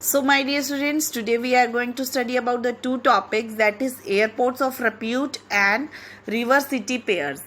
So my dear students, today we are going to study about the two topics, that is airports of repute and river city pairs.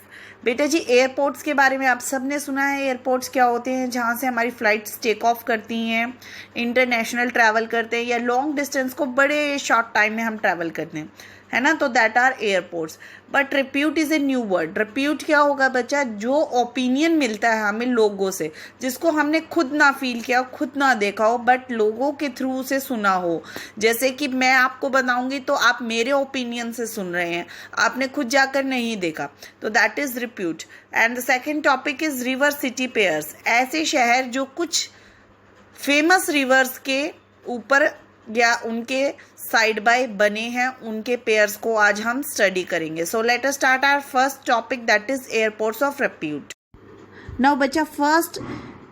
बेटा जी, airports के बारे में आप सब ने सुना है। एयरपोर्ट्स क्या होते हैं? जहाँ से हमारी फ़्लाइट्स टेक ऑफ करती हैं, इंटरनेशनल ट्रैवल करते हैं या लॉन्ग डिस्टेंस को बड़े शॉर्ट टाइम में हम ट्रैवल करते हैं, है ना। तो that are airports. But repute is a new word. Repute क्या होगा बच्चा? जो ओपिनियन मिलता है हमें लोगों से, जिसको हमने खुद ना फील किया, खुद ना देखा हो, बट लोगों के थ्रू से सुना हो। जैसे कि मैं आपको बताऊंगी तो आप मेरे ओपिनियन से सुन रहे हैं, आपने खुद जाकर नहीं देखा, तो that is repute. And the second topic is river city pairs. ऐसे शहर जो कुछ फेमस रिवर्स के ऊपर या उनके साइड बाय बने हैं, उनके पेयर्स को आज हम स्टडी करेंगे। So let us start our first topic, that is airports of repute. Now बच्चा, first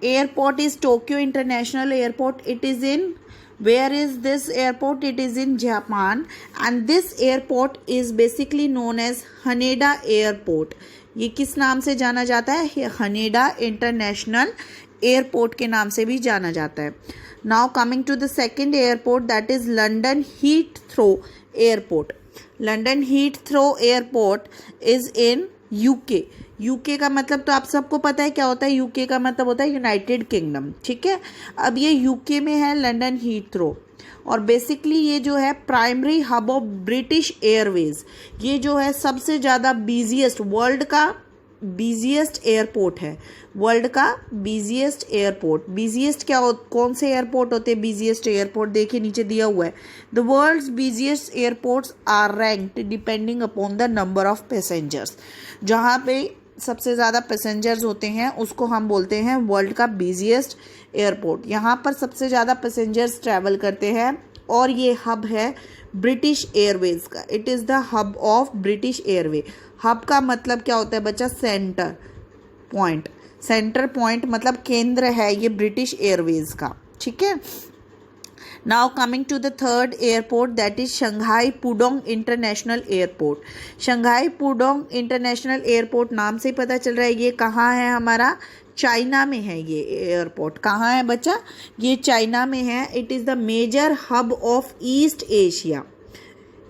airport is Tokyo international airport. It is in, where is this airport? It is in Japan, and this airport is basically known as Haneda Airport. ये किस नाम से जाना जाता है? Haneda international airport के नाम से भी जाना जाता है। Now coming to the second airport, that is London Heathrow airport. London Heathrow airport is in UK. UK का मतलब तो आप सबको पता है क्या होता है। यूके का मतलब होता है यूनाइटेड किंगडम, ठीक है। अब ये यूके में है लंदन हीथ्रो, और बेसिकली ये जो है primary hub of British Airways. ये जो है सबसे ज़्यादा बिजिएस्ट, वर्ल्ड का बिजिएस्ट एयरपोर्ट है, वर्ल्ड का बिजिएस्ट एयरपोर्ट। बिजिएस्ट क्या कौन से एयरपोर्ट होते हैं? बिजिएस्ट एयरपोर्ट देखिए नीचे दिया हुआ है। The world's busiest airports are ranked depending upon the number of passengers. जहाँ पे सबसे ज़्यादा पैसेंजर्स होते हैं उसको हम बोलते हैं वर्ल्ड का बिजिएस्ट एयरपोर्ट। यहाँ पर सबसे ज़्यादा पैसेंजर्स ट्रैवल करते हैं, और ये हब है ब्रिटिश एयरवेज का। It is the hub of British airway. Hub का मतलब क्या होता है बच्चा? Centre point. सेंटर पॉइंट मतलब केंद्र है ये ब्रिटिश एयरवेज का, ठीक है। Now coming to the third airport, that is Shanghai Pudong international airport. Shanghai Pudong international airport नाम से पता चल रहा है ये कहाँ है? हमारा चाइना में है। ये एयरपोर्ट कहाँ है बच्चा? ये चाइना में है। It is the major hub of East Asia.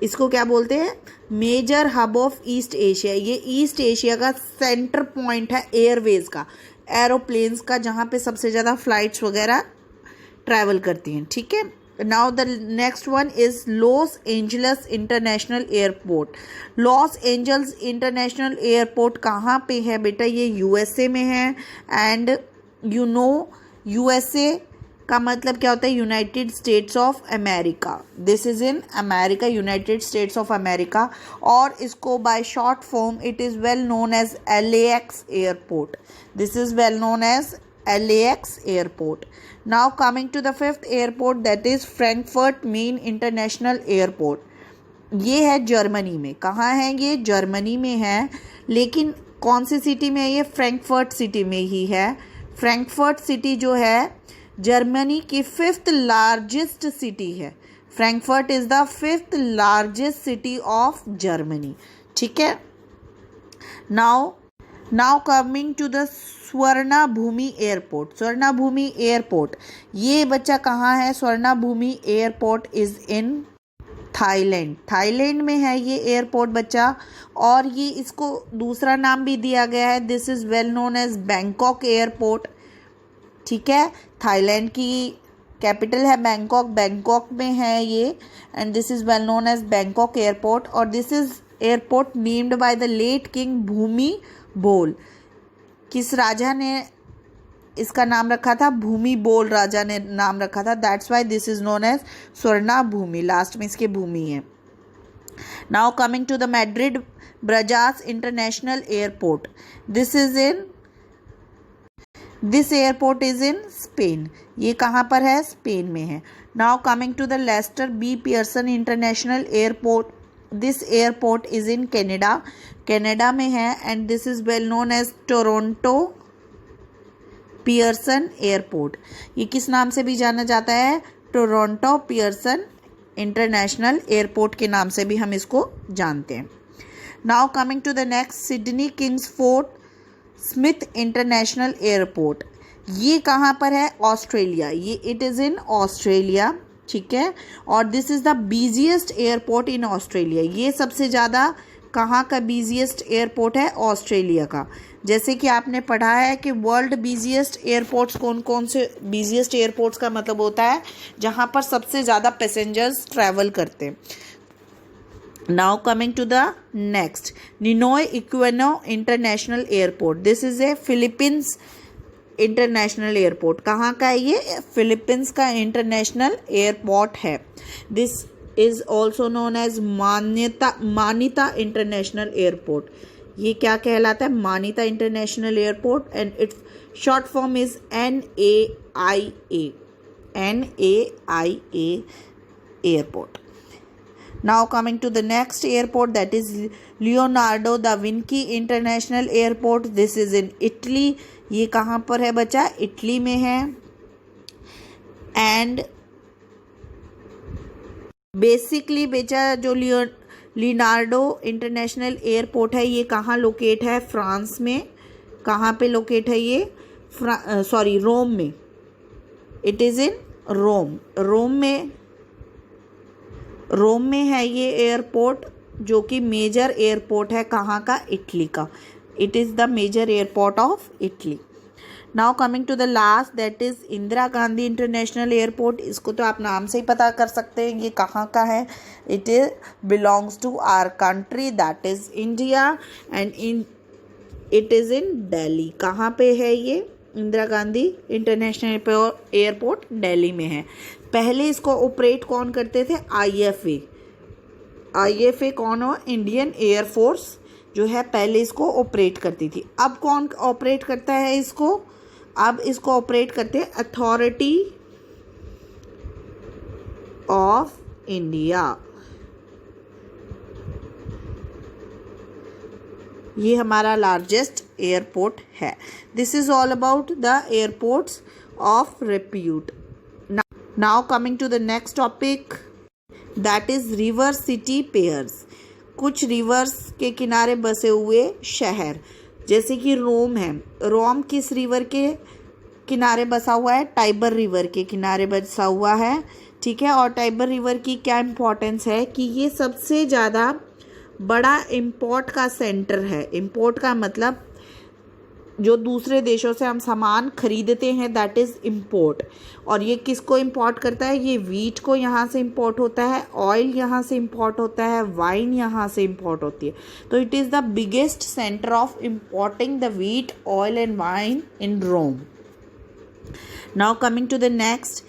इसको क्या बोलते हैं? Major hub of East Asia. ये ईस्ट एशिया का सेंटर पॉइंट है एयरवेज का, एरोप्लेन्स का, जहाँ पे सबसे ज़्यादा फ्लाइट्स वगैरह ट्रैवल करती हैं, ठीक है। Now the next one is Los Angeles international airport. Los Angeles international airport कहाँ पे है बेटा? ये यूएसए में है। एंड यू नो यूएसए का मतलब क्या होता है? United States of America. This is in America, United States of America. और इसको by short form it is well known as LAX airport. This is well known as LAX airport. Now coming to the fifth airport, that is Frankfurt main international airport. ये है Germany में। कहाँ है ये? Germany में है। लेकिन कौन सी सिटी में है ये? फ्रैंकफर्ट सिटी में ही है। फ्रैंकफर्ट सिटी जो है जर्मनी की फिफ्थ लार्जेस्ट सिटी है। Frankfurt is the fifth largest city of Germany, ठीक है। Now coming to the Suvarnabhumi airport. Suvarnabhumi airport ये बच्चा कहाँ है? Suvarnabhumi airport is in Thailand. Thailand में है ये एयरपोर्ट बच्चा, और ये इसको दूसरा नाम भी दिया गया है। This is well known as Bangkok airport, ठीक है। थाईलैंड की कैपिटल है बैंकॉक, बैंकॉक में है ये। And this is well known as Bangkok airport. और this is airport named by the late king Bhumibol. किस राजा ने इसका नाम रखा था? भूमि बोल राजा ने नाम रखा था। That's why this is known as Suvarnabhumi. Last में इसके भूमि है। Now coming to the Madrid Barajas international airport. This airport is in Spain. ये कहाँ पर है? स्पेन में है। Now coming to the Lester B Pearson international airport. This airport is in Canada. Canada में है। And this is well known as Toronto Pearson airport. ये किस नाम से भी जाना जाता है? टोरंटो पियर्सन इंटरनेशनल एयरपोर्ट के नाम से भी हम इसको जानते हैं। Now coming to the next, Sydney Kingsford Smith international airport. ये कहाँ पर है? ऑस्ट्रेलिया। ये इट इज़ इन ऑस्ट्रेलिया। ठीक है। और this is the busiest airport in Australia. ये सबसे ज़्यादा कहाँ का बिजिएस्ट एयरपोर्ट है? ऑस्ट्रेलिया का। जैसे कि आपने पढ़ा है कि वर्ल्ड बिजिएस्ट एयरपोर्ट्स कौन कौन से, बिजिएस्ट एयरपोर्ट्स का मतलब होता है जहाँ पर सबसे ज़्यादा पैसेंजर्स ट्रैवल करते हैं। Now coming to the next, Ninoy Aquino international airport. This is a Philippines international airport. कहाँ का है ये? फिलीपींस का इंटरनेशनल एयरपोर्ट है। This is also known as Manila international airport. ये क्या कहलाता है? Manila international airport, and its short form is NAIA airport. Now coming to the next airport, that is Leonardo da Vinci international airport. This is in Italy. ये कहाँ पर है बच्चा? Italy में है। एंड बेसिकली बेचा जो लियोनार्डो इंटरनेशनल एयरपोर्ट है, ये कहाँ लोकेट है? फ्रांस में। कहाँ पे लोकेट है ये? रोम में। इट इज़ इन रोम। रोम में है ये एयरपोर्ट, जो कि मेजर एयरपोर्ट है कहाँ का? इटली का। It is the major airport of Italy. Now coming to the last, that is Indira Gandhi international airport. इसको तो आप नाम से ही पता कर सकते हैं ये कहाँ का है। It is belongs to our country, that is India, and it is in Delhi. कहाँ पे है ये? इंदिरा गांधी इंटरनेशनल एयरपोर्ट दिल्ली में है। पहले इसको ऑपरेट कौन करते थे? IFA कौन हो? इंडियन एयरफोर्स जो है पहले इसको ऑपरेट करती थी। अब कौन ऑपरेट करता है इसको? अब इसको ऑपरेट करते हैं अथॉरिटी ऑफ इंडिया। ये हमारा लार्जेस्ट एयरपोर्ट है। This is all about the airports of repute. Now coming to the next topic, that is river city pairs. कुछ रिवर्स के किनारे बसे हुए शहर, जैसे कि रोम है। रोम किस रिवर के किनारे बसा हुआ है? टाइबर रिवर के किनारे बसा हुआ है, ठीक है। और टाइबर रिवर की क्या इम्पोर्टेंस है कि ये सबसे ज़्यादा बड़ा इम्पोर्ट का सेंटर है। इम्पोर्ट का मतलब जो दूसरे देशों से हम सामान खरीदते हैं, दैट इज़ इम्पोर्ट। और ये किसको इम्पोर्ट करता है? ये वीट को यहाँ से इम्पोर्ट होता है, ऑयल यहाँ से इम्पोर्ट होता है, वाइन यहाँ से इम्पोर्ट होती है। तो it is the biggest centre of importing the wheat, oil and wine in Rome. Now coming to the next,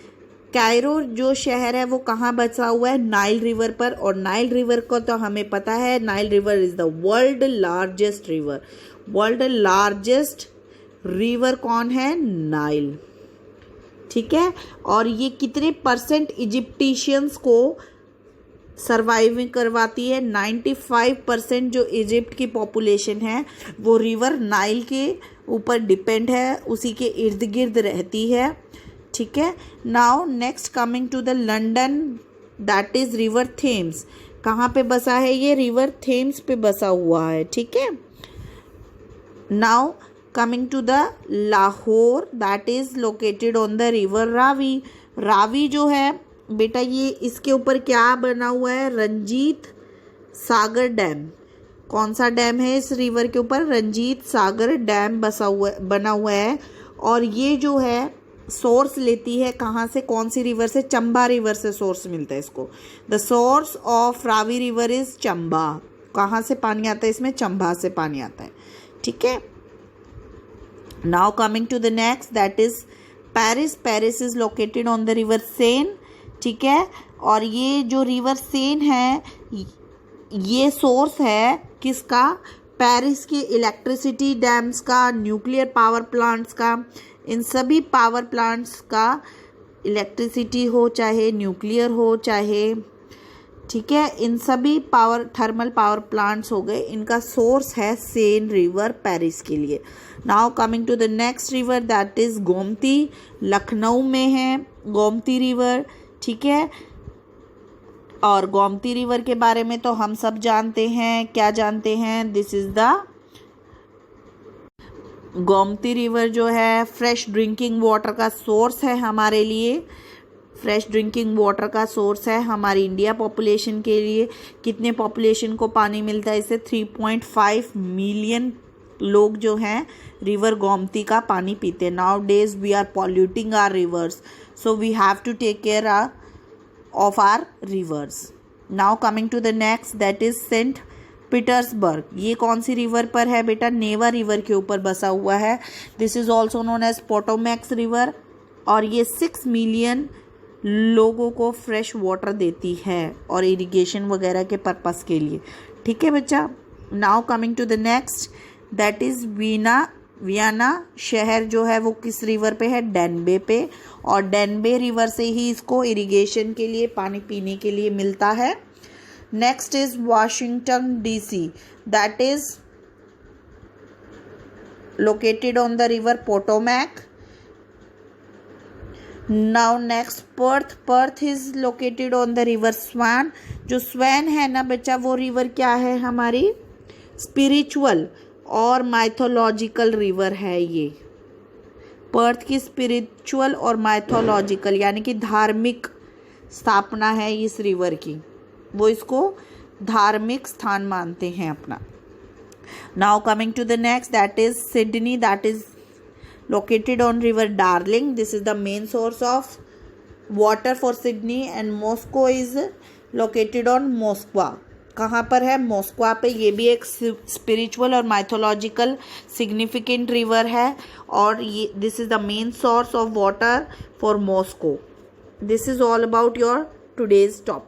Cairo जो शहर है वो कहाँ बसा हुआ है? नाइल रिवर पर। और नाइल रिवर को तो हमें पता है, Nile river is the world largest river. World largest river कौन है? नाइल, ठीक है। और ये कितने % इजिप्टिशियंस को सर्वाइविंग करवाती है? 95% जो इजिप्ट की पॉपुलेशन है वो रिवर नाइल के ऊपर डिपेंड है, उसी के इर्द गिर्द रहती है, ठीक है। Now next coming to the London, that is river Thames. कहाँ पे बसा है ये? रिवर थेम्स पे बसा हुआ है, ठीक है। Now coming to the Lahore, that is located on the river Ravi. Ravi जो है बेटा, ये इसके ऊपर क्या बना हुआ है? रंजीत सागर डैम। कौन सा डैम है इस रिवर के ऊपर? रंजीत सागर डैम बना हुआ है। और ये जो है सोर्स लेती है कहाँ से? कौन सी रिवर से? चंबा रिवर से सोर्स मिलता है इसको। The source of Ravi river is Chamba. कहाँ से पानी आता है इसमें? चंबा से पानी आता है, ठीक है। Now coming to the next, that is Paris. Paris is located on the river Seine, ठीक है। और ये जो रिवर सेन है ये सोर्स है किसका? पेरिस के इलेक्ट्रिसिटी डैम्स का, न्यूक्लियर पावर प्लांट्स का। इन सभी पावर प्लांट्स का, इलेक्ट्रिसिटी हो चाहे न्यूक्लियर हो चाहे, ठीक है, इन सभी थर्मल पावर प्लांट्स हो गए, इनका सोर्स है सेन रिवर पेरिस के लिए। Now coming to the next river, that is Gomti. Lucknow में है गोमती रिवर, ठीक है। और गोमती रिवर के बारे में तो हम सब जानते हैं। क्या जानते हैं? This is the Gomti river जो है फ्रेश ड्रिंकिंग वाटर का सोर्स है हमारे लिए। फ्रेश ड्रिंकिंग वाटर का सोर्स है हमारी इंडिया पॉपुलेशन के लिए। कितने पॉपुलेशन को पानी मिलता है इससे? 3.5 मिलियन लोग जो हैं रिवर गोमती का पानी पीते हैं। Now days we are polluting our rivers, so we have to take care of our rivers. Now coming to the next, that is Saint Petersburg. ये कौन सी रिवर पर है बेटा? नेवा रिवर के ऊपर बसा हुआ है। This is also known as Potomacs river, और ये 6 मिलियन लोगों को फ्रेश वाटर देती है और इरिगेशन वगैरह के पर्पस के लिए। ठीक है बच्चा। Now coming to the next, that is Vienna शहर जो है वो किस रिवर पे है? डेनबे पे, और डेनबे रिवर से ही इसको इरिगेशन के लिए, पानी पीने के लिए मिलता है। Next is Washington DC, that is located on the river Potomac. Now next Perth is located on the river swan. जो स्वैन है ना बच्चा, वो रिवर क्या है? हमारी स्पिरिचुअल और माइथोलॉजिकल रिवर है। ये पर्थ की स्पिरिचुअल और माइथोलॉजिकल यानी कि धार्मिक स्थापना है इस रिवर की, वो इसको धार्मिक स्थान मानते हैं अपना। Now coming to the next, that is Sydney, that is located on river Darling. This is the main source of water for Sydney, and Moscow is located on Moskva. कहाँ पर है? मोस्कवा पे। ये भी एक स्पिरिचुअल और mythological significant river है, और ये this is the main source of water for Moscow. This is all about your today's topic.